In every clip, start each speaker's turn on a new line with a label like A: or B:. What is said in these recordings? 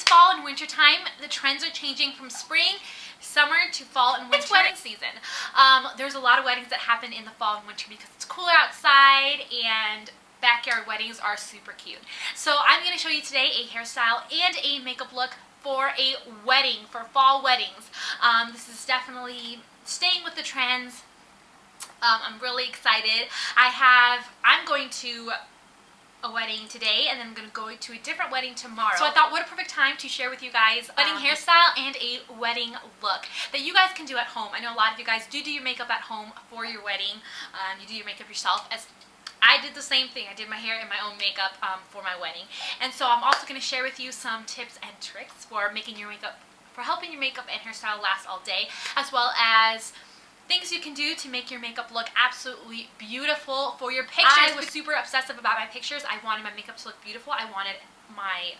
A: fall and winter time. The trends are changing from spring, summer to fall and winter. It's wedding season. There's a lot of weddings that happen in the fall and winter because it's cooler outside and backyard weddings are super cute. So I'm going to show you today a hairstyle and a makeup look for a wedding, for fall weddings. This is definitely staying with the trends. I'm really excited. I'm going to a wedding today, and then I'm going to go to a different wedding tomorrow. So I thought, what a perfect time to share with you guys a wedding hairstyle and a wedding look that you guys can do at home. I know a lot of you guys do your makeup at home for your wedding. You do your makeup yourself. As I did the same thing. I did my hair and my own makeup for my wedding. And so I'm also going to share with you some tips and tricks for making your makeup, for helping your makeup and hairstyle last all day, as well as things you can do to make your makeup look absolutely beautiful for your pictures. I was super obsessive about my pictures. I wanted my makeup to look beautiful. I wanted my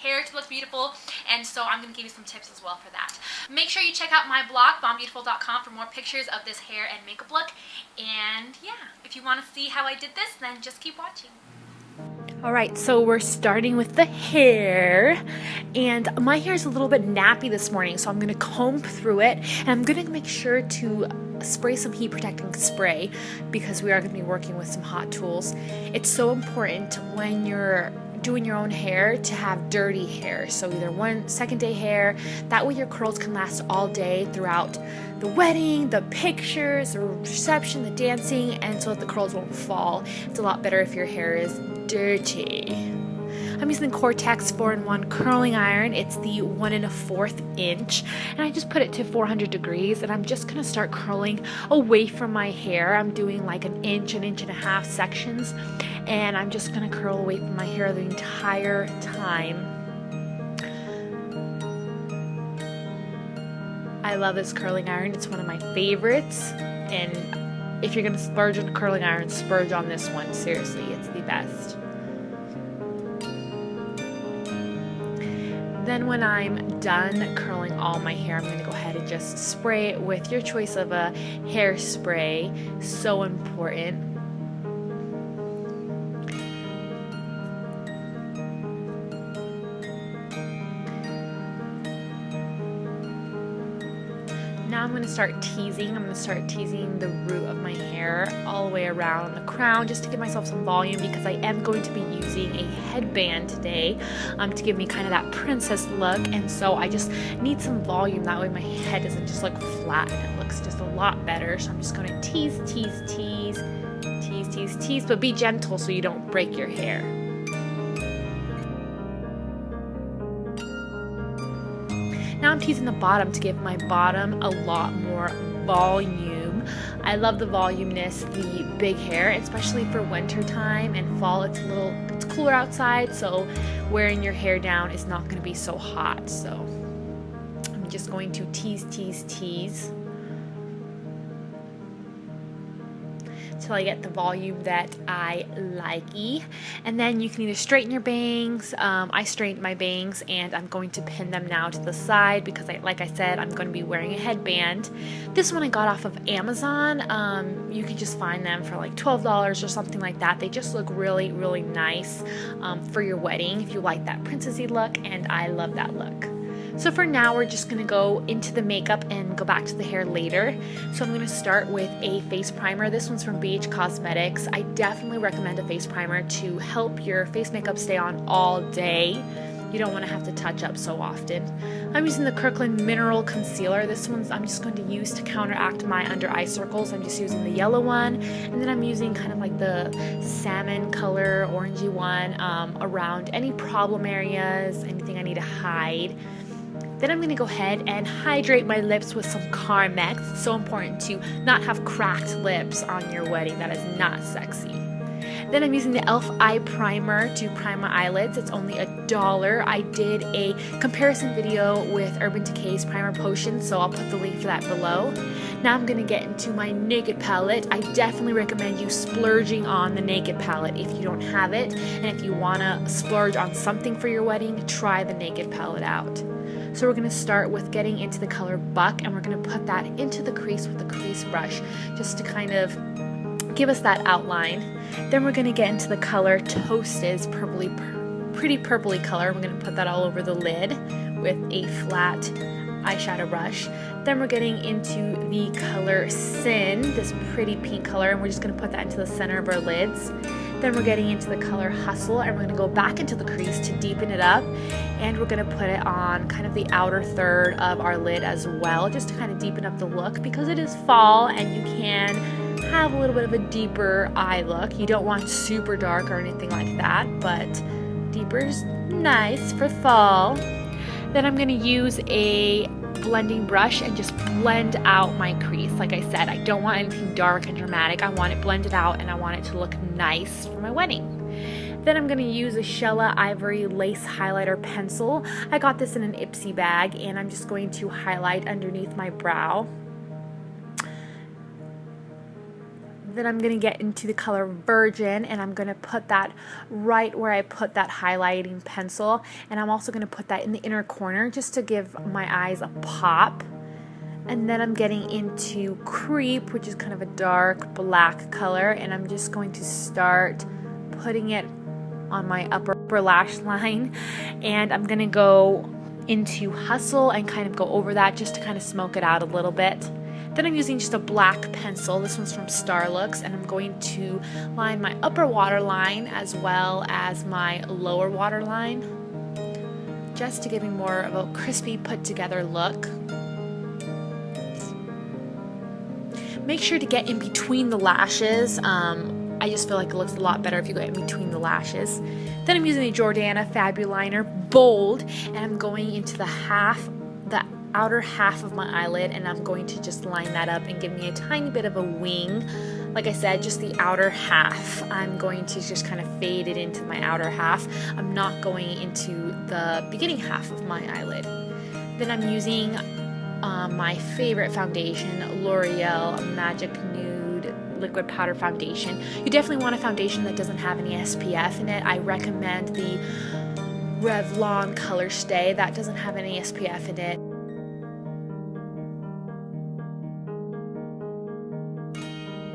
A: hair to look beautiful, and so I'm going to give you some tips as well for that. Make sure you check out my blog, Bondbeautyful.com, for more pictures of this hair and makeup look. And yeah, if you want to see how I did this, then just keep watching.
B: Alright, so we're starting with the hair, and my hair is a little bit nappy this morning, so I'm going to comb through it, and I'm going to make sure to spray some heat protecting spray because we are going to be working with some hot tools. It's so important when you're doing your own hair to have dirty hair, so either second day hair, that way your curls can last all day throughout the wedding, the pictures, the reception, the dancing, and so that the curls won't fall. It's a lot better if your hair is dirty. I'm using the Cortex 4-in-1 curling iron. It's the 1 1/4 inch, and I just put it to 400 degrees, and I'm just gonna start curling away from my hair. I'm doing like an inch and a half sections, and I'm just gonna curl away from my hair the entire time. I love this curling iron. It's one of my favorites, and if you're gonna splurge on a curling iron, splurge on this one. Seriously, it's the best. Then when I'm done curling all my hair, I'm going to go ahead and just spray it with your choice of a hairspray. So important. Now I'm going to start teasing. I'm going to start teasing the root of my hair all the way around the crown just to give myself some volume, because I am going to be using a headband today to give me kind of that princess look, and so I just need some volume. That way my head doesn't just look flat and it looks just a lot better. So I'm just going to tease, but be gentle so you don't break your hair. Now I'm teasing the bottom to give my bottom a lot more volume. I love the voluminous, the big hair, especially for winter time and fall. It's cooler outside, so wearing your hair down is not going to be so hot. So I'm just going to tease till I get the volume that I like. And then you can either straighten your bangs. I straightened my bangs, and I'm going to pin them now to the side because, like I said, I'm going to be wearing a headband. This one I got off of Amazon. You can just find them for like $12 or something like that. They just look really, really nice for your wedding if you like that princessy look, and I love that look. So for now, we're just going to go into the makeup and go back to the hair later. So I'm going to start with a face primer. This one's from BH Cosmetics. I definitely recommend a face primer to help your face makeup stay on all day. You don't want to have to touch up so often. I'm using the Kirkland Mineral Concealer. This one's I'm just going to use to counteract my under eye circles. I'm just using the yellow one, and then I'm using kind of like the salmon color, orangey one around any problem areas, anything I need to hide. Then I'm going to go ahead and hydrate my lips with some Carmex. It's so important to not have cracked lips on your wedding. That is not sexy. Then I'm using the E.L.F. eye primer to prime my eyelids. It's only $1. I did a comparison video with Urban Decay's primer potion, so I'll put the link for that below. Now I'm going to get into my Naked palette. I definitely recommend you splurging on the Naked palette if you don't have it. And if you want to splurge on something for your wedding, try the Naked palette out. So we're going to start with getting into the color Buck, and we're going to put that into the crease with the crease brush just to kind of give us that outline. Then we're going to get into the color Toasted's pretty purpley color. We're going to put that all over the lid with a flat eyeshadow brush. Then we're getting into the color Sin, this pretty pink color, and we're just going to put that into the center of our lids. Then we're getting into the color Hustle, and we're going to go back into the crease to deepen it up, and we're going to put it on kind of the outer third of our lid as well, just to kind of deepen up the look, because it is fall and you can have a little bit of a deeper eye look. You don't want super dark or anything like that, but deeper is nice for fall. Then I'm going to use a blending brush and just blend out my crease. Like I said, I don't want anything dark and dramatic. I want it blended out and I want it to look nice for my wedding. Then I'm going to use a Shella Ivory Lace Highlighter Pencil. I got this in an Ipsy bag, and I'm just going to highlight underneath my brow. Then I'm going to get into the color Virgin, and I'm going to put that right where I put that highlighting pencil, and I'm also going to put that in the inner corner just to give my eyes a pop. And then I'm getting into Creep, which is kind of a dark black color, and I'm just going to start putting it on my upper lash line, and I'm going to go into Hustle and kind of go over that just to kind of smoke it out a little bit. Then I'm using just a black pencil. This one's from Starlooks, and I'm going to line my upper waterline as well as my lower waterline, just to give me more of a crispy, put together look. Make sure to get in between the lashes. I just feel like it looks a lot better if you go in between the lashes. Then I'm using the Jordana Fabuliner Bold, and I'm going into the outer half of my eyelid, and I'm going to just line that up and give me a tiny bit of a wing. Like I said, just the outer half. I'm going to just kind of fade it into my outer half. I'm not going into the beginning half of my eyelid. Then I'm using my favorite foundation, L'Oreal Magic Nude Liquid Powder Foundation. You definitely want a foundation that doesn't have any SPF in it. I recommend the Revlon Color Stay. That doesn't have any SPF in it.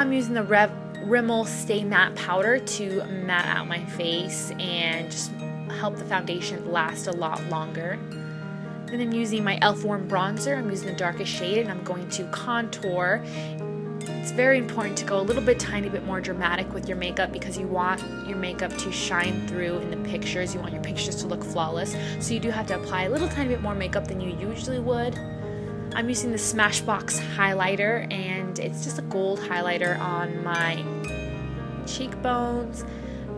B: I'm using the Rimmel Stay Matte Powder to matte out my face and just help the foundation last a lot longer. Then I'm using my E.L.F. Warm Bronzer. I'm using the darkest shade, and I'm going to contour. It's very important to go a little bit tiny bit more dramatic with your makeup, because you want your makeup to shine through in the pictures. You want your pictures to look flawless. So you do have to apply a little tiny bit more makeup than you usually would. I'm using the Smashbox highlighter, and it's just a gold highlighter on my cheekbones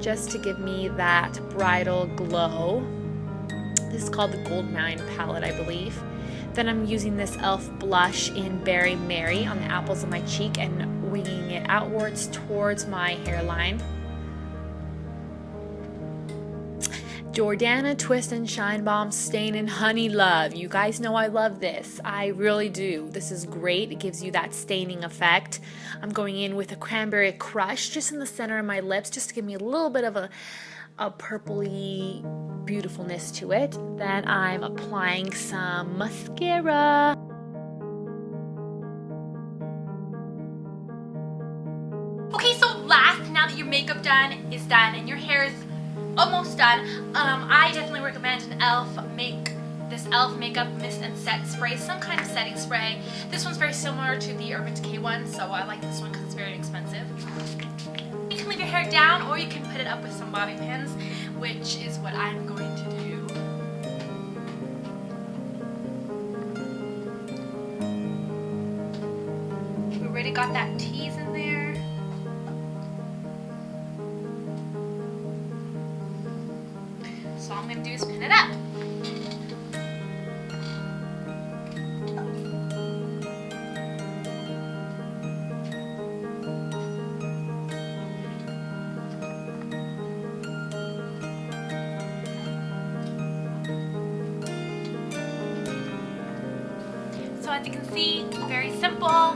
B: just to give me that bridal glow. This is called the Gold Mountain palette, I believe. Then I'm using this E.L.F. blush in Berry Mary on the apples of my cheek and winging it outwards towards my hairline. Jordana Twist and Shine Balm Stain in Honey Love. You guys know I love this. I really do. This is great. It gives you that staining effect. I'm going in with a Cranberry Crush just in the center of my lips, just to give me a little bit of a purpley beautifulness to it. Then I'm applying some mascara.
A: Okay, so last, now that your makeup is done and your hair is almost done, I definitely recommend an this E.L.F. makeup mist and set spray, some kind of setting spray. This one's very similar to the Urban Decay one, so I like this one because it's very inexpensive. You can leave your hair down, or you can put it up with some bobby pins, which is what I'm going to do. We already got that tease in there. So all I'm going to do is pin it up. So as you can see, very simple.